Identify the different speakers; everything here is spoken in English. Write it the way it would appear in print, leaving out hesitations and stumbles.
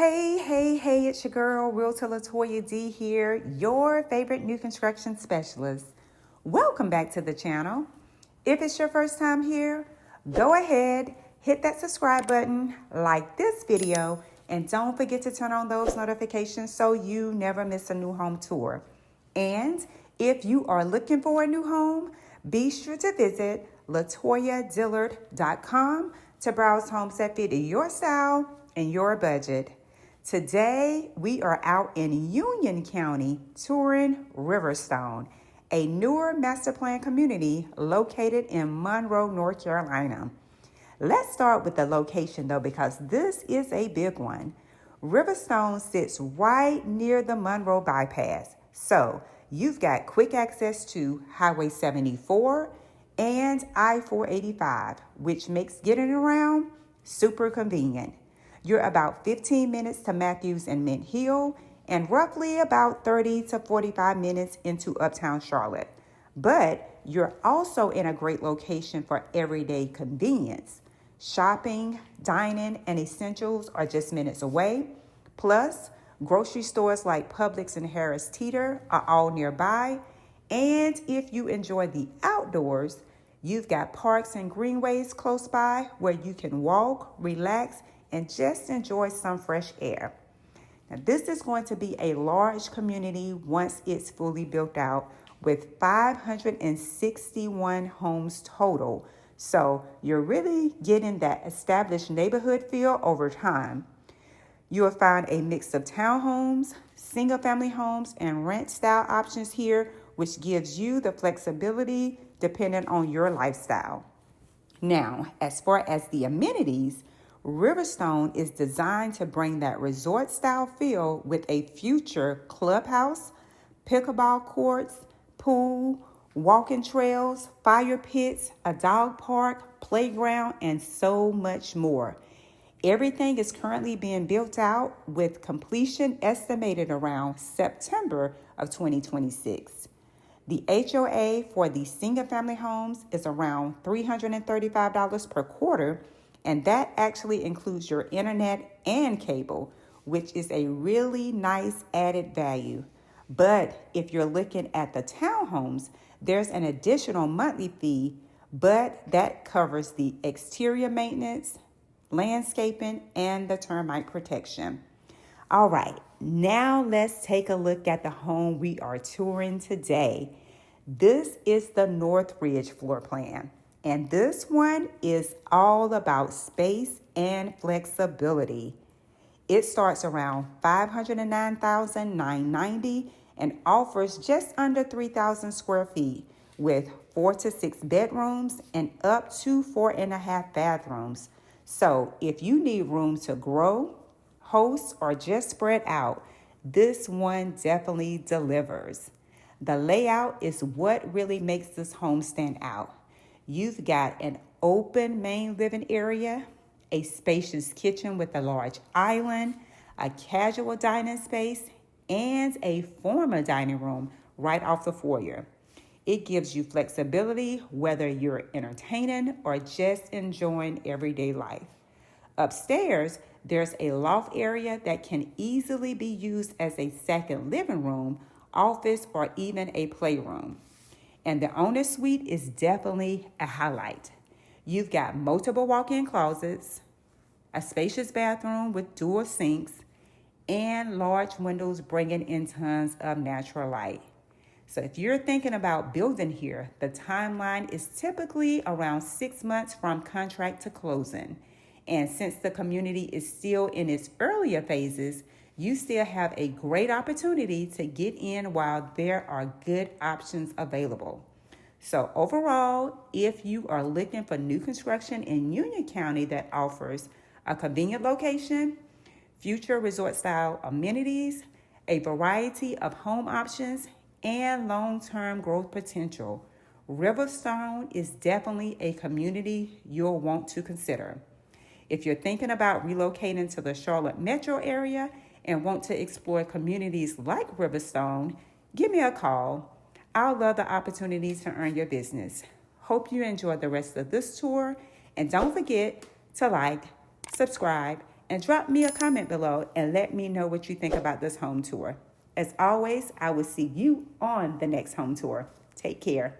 Speaker 1: Hey, it's your girl, Realtor Latoya D here, your favorite new construction specialist. Welcome back to the channel. If it's your first time here, go ahead, hit that subscribe button, like this video, and don't forget to turn on those notifications so you never miss a new home tour. And if you are looking for a new home, be sure to visit latoyadillard.com to browse homes that fit your style and your budget. Today, we are out in Union County touring Riverstone, a newer master plan community located in Monroe, North Carolina. Let's start with the location though, because this is a big one. Riverstone sits right near the Monroe bypass. So you've got quick access to Highway 74 and I-485, which makes getting around super convenient. You're about 15 minutes to Matthews and Mint Hill and roughly about 30 to 45 minutes into Uptown Charlotte. But you're also in a great location for everyday convenience. Shopping, dining, and essentials are just minutes away. Plus, grocery stores like Publix and Harris Teeter are all nearby. And if you enjoy the outdoors, you've got parks and greenways close by where you can walk, relax, and just enjoy some fresh air. Now, this is going to be a large community once it's fully built out with 561 homes total. So you're really getting that established neighborhood feel over time. You'll find a mix of townhomes, single-family homes, and rent-style options here, which gives you the flexibility depending on your lifestyle. Now, as far as the amenities, Riverstone is designed to bring that resort-style feel with a future clubhouse, pickleball courts, pool, walking trails, fire pits, a dog park, playground, and so much more. Everything is currently being built out with completion estimated around September of 2026. The HOA for the single-family homes is around $335 per quarter, and that actually includes your internet and cable, which is a really nice added value. But if you're looking at the townhomes, there's an additional monthly fee, but that covers the exterior maintenance, landscaping, and the termite protection. All right, now let's take a look at the home we are touring today. This is the Northridge floor plan. And this one is all about space and flexibility. It starts around $509,990 and offers just under 3,000 square feet with 4 to 6 bedrooms and up to 4.5 bathrooms. So if you need room to grow, host, or just spread out, this one definitely delivers. The layout is what really makes this home stand out. You've got an open main living area, a spacious kitchen with a large island, a casual dining space, and a formal dining room right off the foyer. It gives you flexibility whether you're entertaining or just enjoying everyday life. Upstairs, there's a loft area that can easily be used as a second living room, office, or even a playroom. And the owner suite is definitely a highlight. You've got multiple walk-in closets, a spacious bathroom with dual sinks, and large windows bringing in tons of natural light. So if you're thinking about building here, the timeline is typically around 6 months from contract to closing. And since the community is still in its earlier phases, you still have a great opportunity to get in while there are good options available. So overall, if you are looking for new construction in Union County that offers a convenient location, future resort-style amenities, a variety of home options, and long-term growth potential, Riverstone is definitely a community you'll want to consider. If you're thinking about relocating to the Charlotte metro area and want to explore communities like Riverstone, give me a call. I'll love the opportunities to earn your business. Hope you enjoy the rest of this tour, and don't forget to like, subscribe, and drop me a comment below and let me know what you think about this home tour. As always, I will see you on the next home tour. Take care.